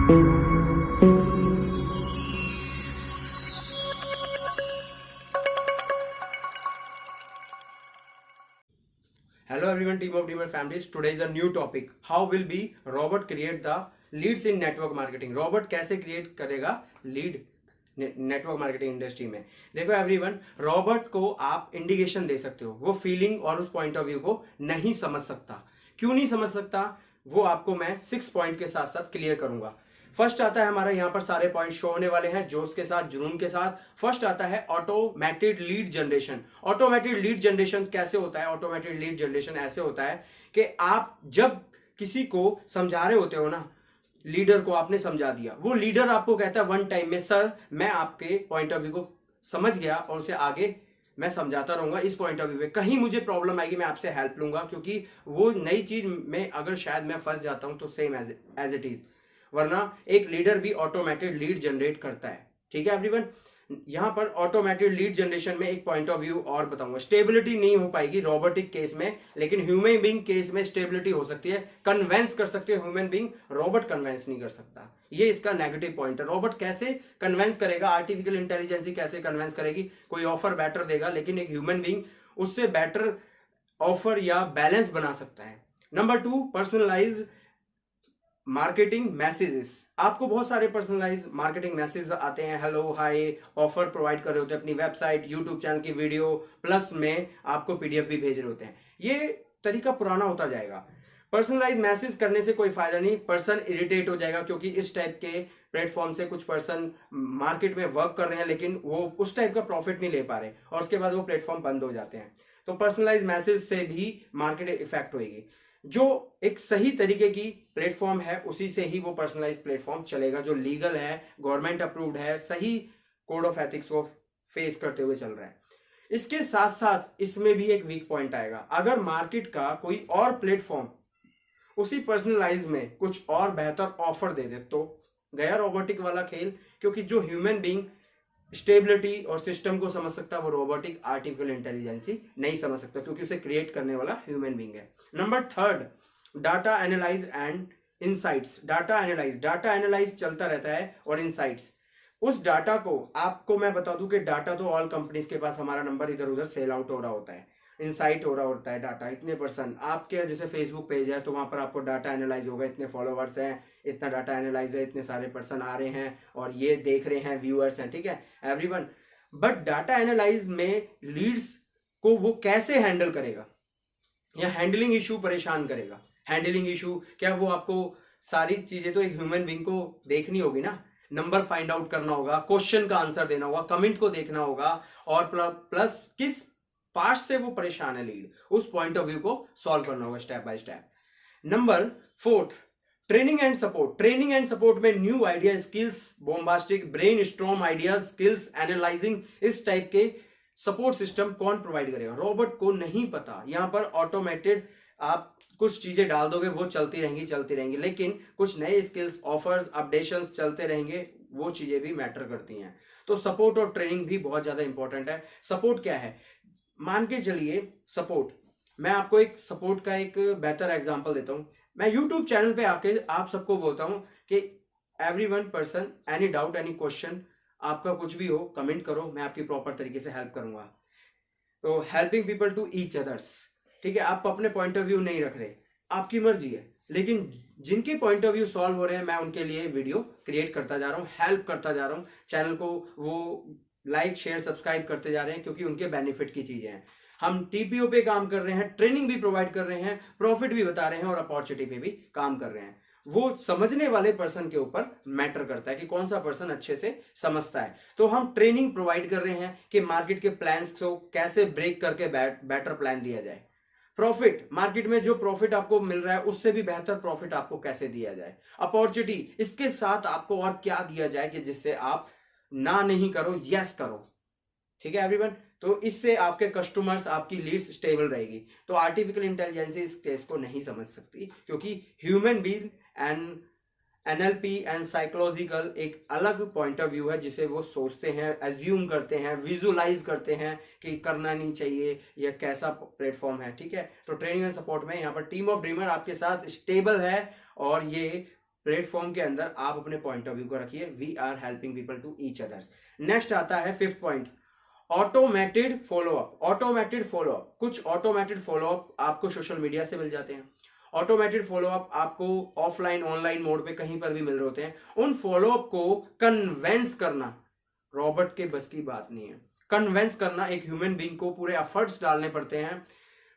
Hello everyone, team of Dreamer families. Today is a new topic. How will be robot create the leads in network marketing? Robot कैसे create करेगा lead network marketing industry में? देखो everyone, Robert को आप indication दे सकते हो, वो feeling और उस पॉइंट ऑफ व्यू को नहीं समझ सकता। क्यों नहीं समझ सकता, वो आपको मैं 6 पॉइंट के साथ साथ क्लियर करूंगा। फर्स्ट आता है हमारा, यहाँ पर सारे पॉइंट शो होने वाले हैं जोश के साथ, जुनून के साथ। फर्स्ट आता है automated lead generation. Automated lead generation कैसे होता है? ऑटोमेटेड लीड जनरेशन ऐसे होता है कि आप जब किसी को समझा रहे होते हो ना, लीडर को आपने समझा दिया, वो लीडर आपको कहता है वन टाइम में, सर मैं आपके पॉइंट ऑफ व्यू को समझ गया और उसे आगे मैं समझाता रहूंगा इस पॉइंट ऑफ व्यू पे, कहीं मुझे प्रॉब्लम आएगी मैं आपसे हेल्प लूंगा, क्योंकि वो नई चीज में अगर शायद मैं फंस जाता हूं तो सेम एज इट इज। वरना एक लीडर भी ऑटोमेटेड लीड जनरेट करता है। ठीक है एवरीवन, यहां पर ऑटोमेटेड लीड जनरेशन में एक पॉइंट ऑफ व्यू और बताऊंगा। स्टेबिलिटी नहीं हो पाएगी रोबोटिक केस में, लेकिन ह्यूमन बीइंग केस में स्टेबिलिटी हो सकती है। कन्वेंस कर सकते हो ह्यूमन बीइंग, रोबोट कन्वेंस नहीं कर सकता। ये इसका नेगेटिव पॉइंट है। रोबोट कैसे कन्वेंस करेगा? आर्टिफिशियल इंटेलिजेंस कैसे कन्वेंस करेगी? कोई ऑफर बेटर देगा, लेकिन एक ह्यूमन बीइंग उससे बेटर ऑफर या बैलेंस बना सकता है। Number 2, personalise marketing messages. आपको बहुत सारे पर्सनलाइज मार्केटिंग मैसेज आते हैं, हेलो हाय, ऑफर प्रोवाइड कर रहे होते हैं अपनी वेबसाइट, यूट्यूब चैनल की वीडियो, प्लस में आपको पीडीएफ भी भेज रहे होते हैं। ये तरीका पुराना होता जाएगा। पर्सनलाइज मैसेज करने से कोई फायदा नहीं, पर्सन इरिटेट हो जाएगा, क्योंकि इस टाइप के प्लेटफॉर्म से कुछ पर्सन मार्केट में वर्क कर रहे हैं लेकिन वो उस टाइप का प्रॉफिट नहीं ले पा रहे और उसके बाद वो प्लेटफॉर्म बंद हो जाते हैं। तो पर्सनलाइज मैसेज से भी मार्केट इफेक्ट होगी। जो एक सही तरीके की प्लेटफॉर्म है उसी से ही वो पर्सनलाइज प्लेटफॉर्म चलेगा, जो लीगल है, गवर्नमेंट अप्रूव्ड है, सही कोड ऑफ एथिक्स को फेस करते हुए चल रहा है। इसके साथ साथ इसमें भी एक वीक पॉइंट आएगा। अगर मार्केट का कोई और प्लेटफॉर्म उसी पर्सनलाइज में कुछ और बेहतर ऑफर दे दे तो गया रोबोटिक वाला खेल, क्योंकि जो ह्यूमन बीइंग स्टेबिलिटी और सिस्टम को समझ सकता है वो रोबोटिक आर्टिफिशियल इंटेलिजेंस नहीं समझ सकता, क्योंकि उसे क्रिएट करने वाला ह्यूमन बीइंग है। Number 3, data analyse and insights. Data analyse चलता रहता है, और इनसाइट्स, उस डाटा को आपको मैं बता दूं कि डाटा तो ऑल कंपनीज के पास हमारा नंबर इधर उधर सेल आउट हो रहा होता है, इनसाइट हो रहा होता है। डाटा इतने % आपके जैसे फेसबुक पेज है तो वहां पर आपको डाटा एनालाइज होगा, इतने फॉलोवर्स हैं, इतना डाटा एनालाइज है, इतने सारे पर्सन आ रहे हैं और ये देख रहे हैं, व्यूअर्स हैं, ठीक है एवरीवन। बट डाटा एनालाइज में लीड्स को वो कैसे हैंडल करेगा, या हैंडलिंग इशू परेशान करेगा। हैंडलिंग इशू क्या, वो आपको सारी चीजें तो एक ह्यूमन बीइंग को देखनी होगी ना, नंबर फाइंड आउट करना होगा, क्वेश्चन का आंसर देना होगा, कमेंट को देखना होगा, और प्लस किस पार्ट से वो परेशान है लीड, उस पॉइंट ऑफ व्यू को सॉल्व करना होगा step by step. Number 4, training and support. Training and support में new idea, skills, bombastic, brainstorm ideas, skills, analysing, इस टाइप के सपोर्ट सिस्टम कौन प्रोवाइड करेगा? रोबोट को नहीं पता। यहां पर ऑटोमेटेड आप कुछ चीजें डाल दोगे वो चलती रहेंगी, लेकिन कुछ नए स्किल्स, ऑफर्स, अपडेशंस चलते रहेंगे, वो चीजें भी मैटर करती हैं। तो सपोर्ट और ट्रेनिंग भी बहुत ज्यादा इंपॉर्टेंट है। सपोर्ट क्या है? मान के चलिए सपोर्ट, मैं आपको एक सपोर्ट का एक बेहतर एग्जांपल देता हूं। मैं यूट्यूब चैनल पे आके आप सबको बोलता हूं कि everyone person, any doubt, any question, आपका कुछ भी हो कमेंट करो, मैं आपकी प्रॉपर तरीके से हेल्प करूंगा। तो helping people to each others, ठीक है। आप अपने पॉइंट ऑफ व्यू नहीं रख रहे, आपकी मर्जी है, लेकिन जिनके पॉइंट ऑफ व्यू सॉल्व हो रहे हैं मैं उनके लिए वीडियो क्रिएट करता जा रहा हूँ, हेल्प करता जा रहा हूँ, चैनल को वो लाइक शेयर सब्सक्राइब करते जा रहे हैं, क्योंकि उनके बेनिफिट की चीजें हैं। हम टीपीओ पे काम कर रहे हैं, ट्रेनिंग भी प्रोवाइड कर रहे हैं, प्रॉफिट भी बता रहे हैं, और अपॉर्चुनिटी पे भी काम कर रहे हैं। वो समझने वाले पर्सन के ऊपर मैटर करता है कि कौन सा पर्सन अच्छे से समझता है। तो हम ट्रेनिंग प्रोवाइड कर रहे हैं कि मार्केट के प्लान्स को कैसे ब्रेक करके बेटर प्लान दिया जाए। प्रॉफिट, मार्केट में जो प्रॉफिट आपको मिल रहा है उससे भी बेहतर प्रॉफिट आपको कैसे दिया जाए। अपॉर्चुनिटी, इसके साथ आपको और क्या दिया जाए कि जिससे आप ना नहीं करो, यस करो, ठीक है एवरीवन। तो इससे आपके कस्टमर्स, आपकी लीड्स स्टेबल रहेगी। तो आर्टिफिशियल इंटेलिजेंस इस केस को नहीं समझ सकती, क्योंकि human being and NLP and psychological एक अलग पॉइंट ऑफ व्यू है, जिसे वो सोचते हैं, एज्यूम करते हैं, विजुलाइज करते हैं कि करना नहीं चाहिए, यह कैसा प्लेटफॉर्म है, ठीक है। तो ट्रेनिंग एंड सपोर्ट में यहाँ पर टीम ऑफ ड्रीमर आपके साथ स्टेबल है, और ये प्लेटफॉर्म के अंदर आप अपने पॉइंट ऑफ व्यू को रखिए। We are helping people to each others. Next आता है 5th point, automated follow up. Automated follow up, कुछ ऑटोमेटेड फॉलोअप आपको सोशल मीडिया से मिल जाते हैं। ऑटोमेटेड फॉलोअप आपको ऑफलाइन ऑनलाइन मोड पे कहीं पर भी मिल रहे होते हैं। उन फॉलोअप को कन्वेंस करना रॉबर्ट के बस की बात नहीं है। कन्वेंस करना एक ह्यूमन बीइंग को पूरे एफर्ट्स डालने पड़ते हैं।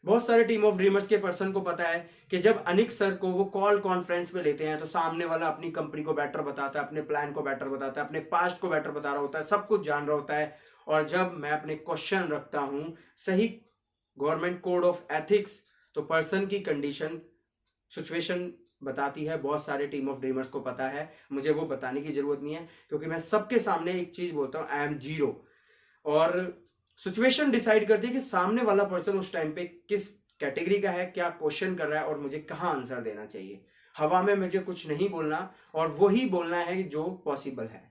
बहुत सारे टीम ऑफ ड्रीमर्स के पर्सन को पता है कि जब अनिक सर को वो कॉल कॉन्फ्रेंस पे लेते हैं तो सामने वाला अपनी कंपनी को बेटर बताता है, अपने प्लान को बेटर बताता है, अपने पास्ट को बेटर बता रहा होता है, सब कुछ जान रहा होता है। और जब मैं अपने क्वेश्चन रखता हूं सही गवर्नमेंट कोड ऑफ एथिक्स, तो पर्सन की कंडीशन सिचुएशन बताती है। बहुत सारे टीम ऑफ ड्रीमर्स को पता है, मुझे वो बताने की जरूरत नहीं है, क्योंकि मैं सबके सामने एक चीज बोलता हूं, आई एम जीरो। और सिचुएशन डिसाइड करती है कि सामने वाला पर्सन उस टाइम पे किस कैटेगरी का है, क्या क्वेश्चन कर रहा है और मुझे कहां आंसर देना चाहिए। हवा में मुझे कुछ नहीं बोलना और वही बोलना है जो पॉसिबल है।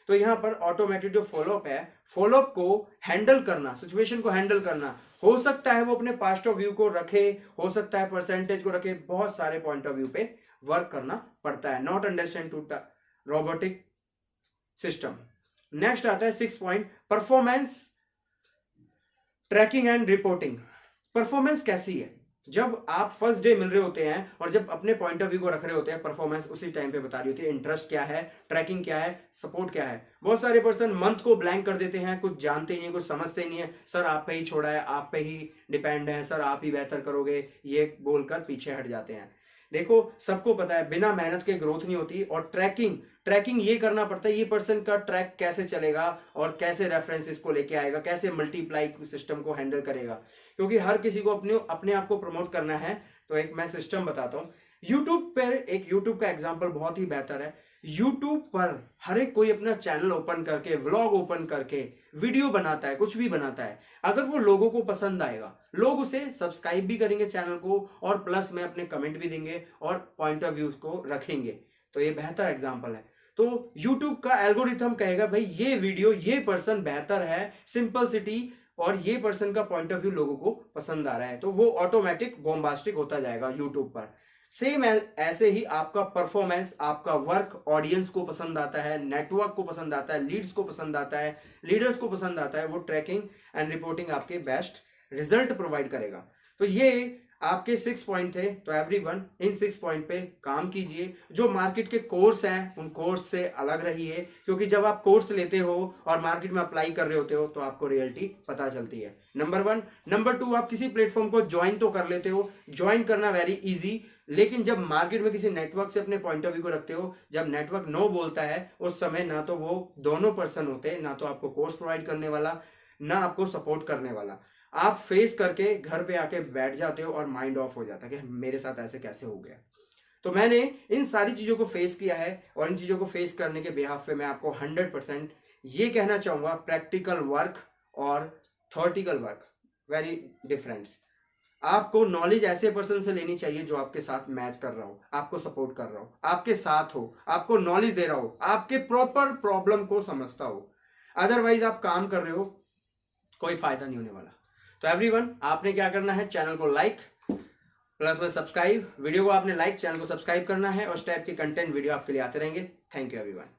तो यहां पर ऑटोमेटेड जो फॉलोअप है, फॉलोअप को हैंडल करना, सिचुएशन को हैंडल करना, हो सकता है वो अपने पास्ट ऑफ व्यू को रखे, हो सकता है परसेंटेज को रखे, बहुत सारे पॉइंट ऑफ व्यू पे वर्क करना पड़ता है। Not understand to robotic system. Next आता है 6th point, performance tracking and reporting. Performance कैसी है? जब आप फर्स्ट डे मिल रहे होते हैं और जब अपने पॉइंट ऑफ व्यू को रख रहे होते हैं, परफॉर्मेंस उसी टाइम पे बता रही होती है। इंटरेस्ट क्या है, ट्रैकिंग क्या है, सपोर्ट क्या है। बहुत सारे पर्सन मंथ को ब्लैंक कर देते हैं, कुछ जानते ही नहीं, कुछ समझते ही नहीं है। सर आप पे ही छोड़ा है, आप पे ही डिपेंड है, सर आप ही बेहतर करोगे, ये बोलकर पीछे हट जाते हैं। देखो सबको पता है बिना मेहनत के ग्रोथ नहीं होती। और ट्रैकिंग ये करना पड़ता है, ये पर्सन का ट्रैक कैसे चलेगा और कैसे रेफरेंसेस को लेके आएगा, कैसे मल्टीप्लाई सिस्टम को हैंडल करेगा, क्योंकि हर किसी को अपने आप को प्रमोट करना है। तो एक मैं सिस्टम बताता हूँ। यूट्यूब पर एक यूट्यूब का एग्जाम्पल बहुत ही बेहतर है। यूट्यूब पर हर एक कोई अपना चैनल ओपन करके, व्लॉग ओपन करके वीडियो बनाता है, कुछ भी बनाता है। अगर वो लोगों को पसंद आएगा, लोग उसे सब्सक्राइब भी करेंगे चैनल को, और प्लस में अपने कमेंट भी देंगे और पॉइंट ऑफ व्यू को रखेंगे। तो ये बेहतर एग्जांपल है। तो यूट्यूब का एल्गोरिथम कहेगा भाई ये वीडियो, ये पर्सन बेहतर है, सिंपलिसिटी, और ये पर्सन का पॉइंट ऑफ व्यू लोगों को पसंद आ रहा है, तो वो ऑटोमेटिक बॉम्बास्टिक होता जाएगा यूट्यूब पर। सेम ऐसे ही आपका परफॉर्मेंस, आपका वर्क ऑडियंस को पसंद आता है, नेटवर्क को पसंद आता है, लीड्स को पसंद आता है, लीडर्स को पसंद आता है, वो ट्रैकिंग एंड रिपोर्टिंग आपके बेस्ट रिजल्ट प्रोवाइड करेगा। तो ये आपके 6 पॉइंट थे। तो एवरीवन इन 6 पॉइंट पे काम कीजिए। जो मार्केट के कोर्स हैं उन कोर्स से अलग रहिए, क्योंकि जब आप कोर्स लेते हो और मार्केट में अप्लाई कर रहे होते हो तो आपको रियलिटी पता चलती है। नंबर 1। नंबर 2, आप किसी प्लेटफॉर्म को ज्वाइन तो कर लेते हो, ज्वाइन करना वेरी इजी, लेकिन जब मार्केट में किसी नेटवर्क से अपने पॉइंट ऑफ व्यू को रखते हो, जब नेटवर्क नो बोलता है उस समय ना तो वो दोनों पर्सन होते, ना तो आपको कोर्स प्रोवाइड करने वाला, ना आपको सपोर्ट करने वाला। आप फेस करके घर पे आके बैठ जाते हो और माइंड ऑफ हो जाता है कि मेरे साथ ऐसे कैसे हो गया। तो मैंने इन सारी चीजों को फेस किया है, और इन चीजों को फेस करने के बिहाफ पे मैं आपको 100% ये कहना चाहूंगा, प्रैक्टिकल वर्क और थ्योरेटिकल वर्क वेरी डिफरेंस। आपको नॉलेज ऐसे पर्सन से लेनी चाहिए जो आपके साथ मैच कर रहा हो, आपको सपोर्ट कर रहा हो, आपके साथ हो, आपको नॉलेज दे रहा हो, आपके प्रॉपर प्रॉब्लम को समझता हो। अदरवाइज आप काम कर रहे हो, कोई फायदा नहीं होने वाला। तो एवरीवन, आपने क्या करना है, चैनल को लाइक प्लस में सब्सक्राइब, वीडियो को आपने लाइक, चैनल को सब्सक्राइब करना है, और इस टाइप के कंटेंट वीडियो आपके लिए आते रहेंगे। Thank you everyone.